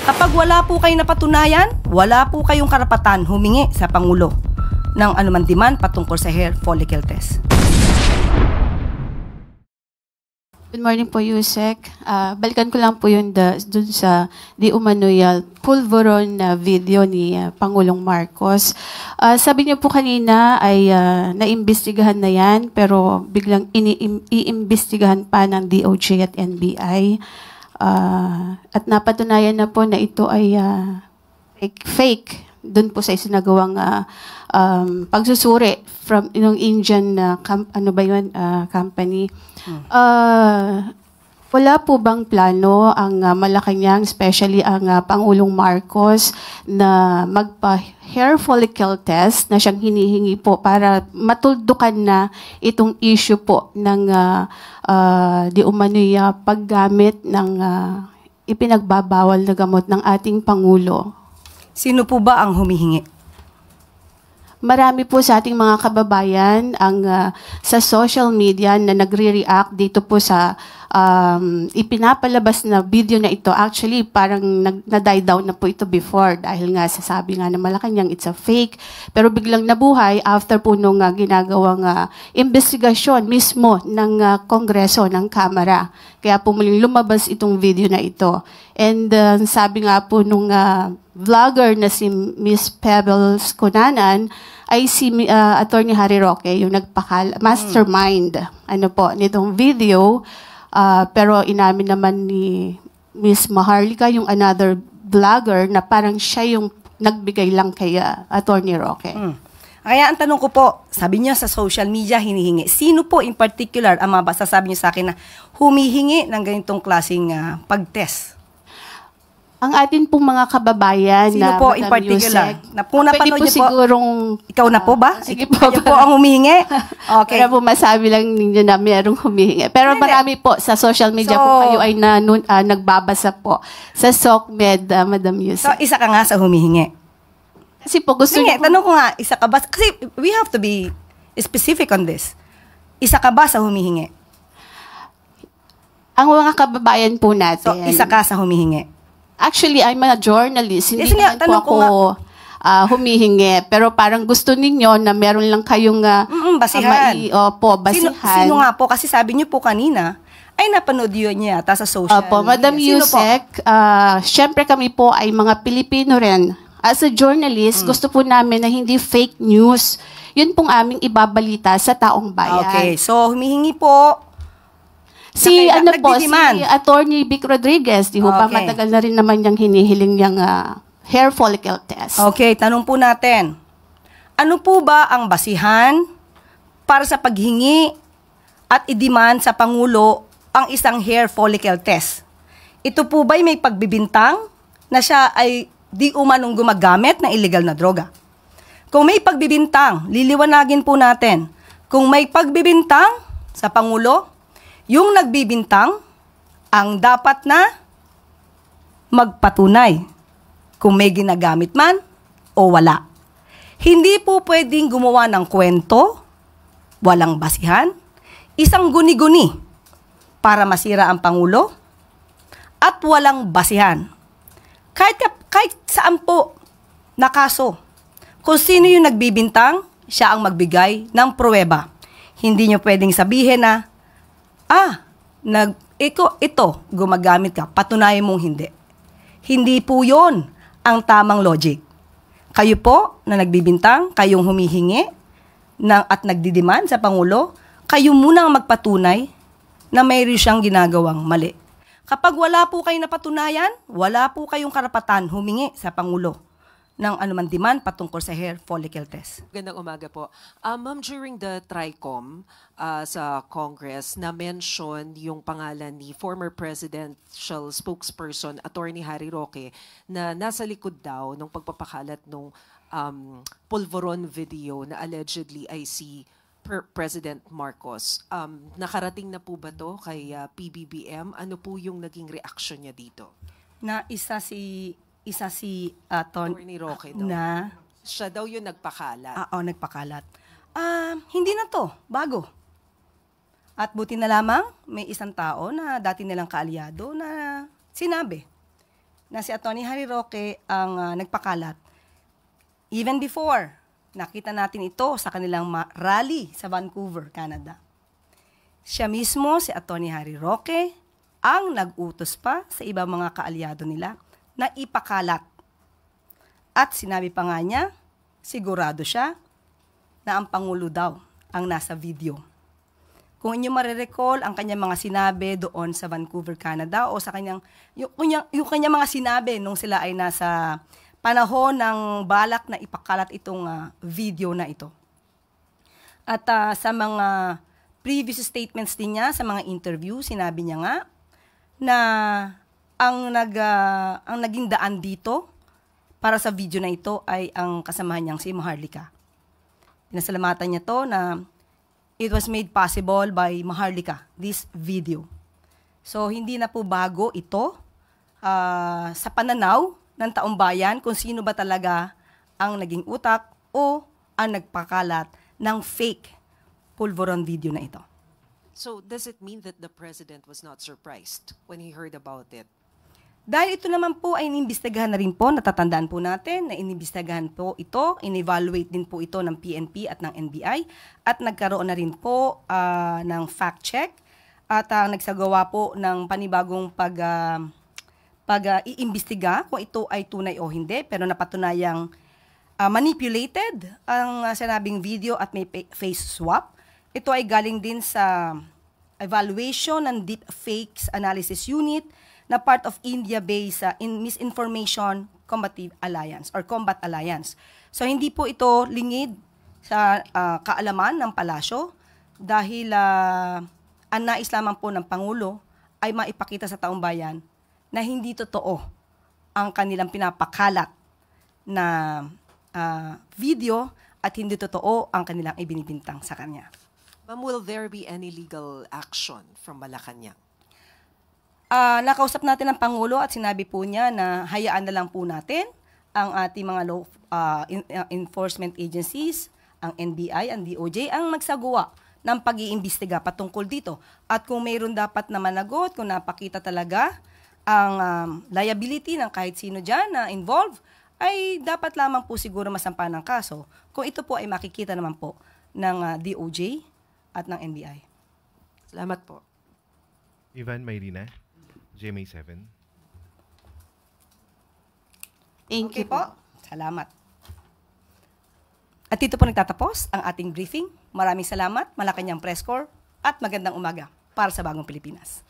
Kapag wala po kayong napatunayan, wala po kayong karapatan humingi sa Pangulo ng anuman demand patungkol sa hair follicle test. Good morning po, Yusek. Balikan ko lang po yun dun sa di umano'y pulveron na video ni Pangulong Marcos. Sabi niyo po kanina ay naimbestigahan na yan, pero biglang iimbestigahan pa ng DOJ at NBI. At napatunayan na po na ito ay fake dun po sa isinagawang pagsusuri from yung Indian company. Wala po bang plano ang Malacanang, especially ang Pangulong Marcos, na magpa-hair follicle test na siyang hinihingi po para matuldukan na itong issue po ng di umano'y paggamit ng ipinagbabawal na gamot ng ating Pangulo? Sino po ba ang humihingi? Marami po sa ating mga kababayan ang sa social media na nagre-react dito po sa ipinapalabas na video na ito. Actually, parang na-die down na po ito before dahil nga sasabi nga na Malacanang it's a fake. Pero biglang nabuhay after po nung ginagawang investigasyon mismo ng Kongreso, ng Kamara. Kaya po muling lumabas itong video na ito. And sabi nga po nung vlogger na si Miss Pebbles Cunanan ay si Attorney Harry Roque, yung mastermind nitong video. Pero inamin naman ni Miss Maharlika, yung another vlogger, na parang siya yung nagbigay lang kay Attorney Roque. Kaya ang tanong ko po, sabi niya sa social media hinihingi. Sino po in particular ang masasabi niyo sa akin na humihingi ng ganitong klaseng pag-test? Ang atin pong mga kababayan Sino na po in particular? Napanood niyo po? Sigurong, ikaw na po ba? Sige po. Kayo po ang humihingi? Okay. Kaya po masabi lang ninyo na mayroong humihingi. Pero marami po sa social media kung kayo ay nagbabasa po sa SOCMED, Madam Yusek. So, isa ka nga sa humihingi. Kasi po gusto niyo... Tanong ko nga, isa ka ba? Kasi we have to be specific on this. Isa ka ba sa humihingi? Ang mga kababayan po natin... So, isa ka sa humihingi? Actually, I'm a journalist. Hindi naman po ako humihingi. Pero parang gusto ninyo na meron lang kayong basihan. Basihan. Sino nga po? Kasi sabi niyo po kanina, ay napanood yun niya yata sa social media. Madam Yusek, syempre kami po ay mga Pilipino rin. As a journalist, gusto po namin na hindi fake news. Yun pong aming ibabalita sa taong bayan. Okay, so humihingi po si Attorney Vic Rodriguez, di ba matagal na rin naman niyang hinihiling niyang hair follicle test. Okay, tanong po natin. Ano po ba ang basihan para sa paghingi at i-demand sa Pangulo ang isang hair follicle test? Ito po ba'y may pagbibintang na siya ay di umanong gumagamit ng illegal na droga? Kung may pagbibintang, liliwanagin po natin. Kung may pagbibintang sa Pangulo, yung nagbibintang ang dapat na magpatunay kung may ginagamit man o wala. Hindi po pwedeng gumawa ng kwento, walang basihan, isang guni-guni para masira ang Pangulo, at walang basihan. Kahit saan po na kaso, kung sino yung nagbibintang, siya ang magbigay ng pruweba. Hindi nyo pwedeng sabihin na ito, gumagamit ka, patunayan mong hindi. Hindi po yon ang tamang logic. Kayo po na nagbibintang, kayong humihingi at nagdidiman sa Pangulo, kayo muna ang magpatunay na mayroon siyang ginagawang mali. Kapag wala po kayong napatunayan, wala po kayong karapatan humingi sa Pangulo ng anuman demand patungkol sa hair follicle test. Gandang umaga po. Ma'am, during the TRICOM sa Congress, na-mention yung pangalan ni former presidential spokesperson, Attorney Harry Roque, na nasa likod daw ng pagpapakalat ng pulveron video na allegedly ay si President Marcos. Nakarating na po ba to kay PBBM? Ano po yung naging reaction niya dito? Na isa si Attorney Roque daw. Na siya daw yung nagpakalat. Nagpakalat. Hindi na to, bago. At buti na lamang may isang tao na dati nilang kaalyado na sinabi na si Atty. Harry Roque ang nagpakalat. Even before, nakita natin ito sa kanilang rally sa Vancouver, Canada. Siya mismo, si Atty. Harry Roque, ang nag-utos pa sa ibang mga kaalyado nila na ipakalat. At sinabi pa nga niya, sigurado siya na ang Pangulo daw ang nasa video. Kung inyo marirecall ang kanyang mga sinabi doon sa Vancouver, Canada, o sa kanyang, yung kanyang mga sinabi nung sila ay nasa panahon ng balak na ipakalat itong video na ito. At sa mga previous statements din niya, sa mga interview, sinabi niya nga na ang naging daan dito para sa video na ito ay ang kasamahan niyang si Maharlika. Pinasalamatan niya to na it was made possible by Maharlika, this video. So, hindi na po bago ito sa pananaw ng taong bayan kung sino ba talaga ang naging utak o ang nagpakalat ng fake pulveron video na ito. So does it mean that the president was not surprised when he heard about it? Dahil ito naman po ay inimbestigahan na rin po, natatandaan po natin na inimbestigahan po ito, in-evaluate din po ito ng PNP at ng NBI at nagkaroon na rin po ng fact check at nagsagawa po ng panibagong pag-iimbestiga kung ito ay tunay o hindi, pero napatunayang manipulated ang sinabing video at may face swap. Ito ay galing din sa evaluation ng Deep Fakes Analysis Unit na part of India-based Misinformation Combative Alliance or Combat Alliance. So hindi po ito lingid sa kaalaman ng palasyo dahil ang nais lamang po ng Pangulo ay maipakita sa taong bayan na hindi totoo ang kanilang pinapakalat na video at hindi totoo ang kanilang ibinibintang sa kanya. Ma'am, will there be any legal action from Malacanang? Nakausap natin ang Pangulo at sinabi po niya na hayaan na lang po natin ang ating mga law enforcement agencies, ang NBI, ang DOJ, ang magsagawa ng pag-iimbestiga patungkol dito. At kung mayroon dapat na managot, kung napakita talaga ang liability ng kahit sino dyan na involved, ay dapat lamang po siguro masampa ng kaso kung ito po ay makikita naman po ng DOJ at ng NBI. Salamat po. Ivan Mayrina, GMA 7. Thank Okay you po. Salamat. At dito po nagtatapos ang ating briefing. Maraming salamat, Malacanang Press Corps, at magandang umaga para sa Bagong Pilipinas.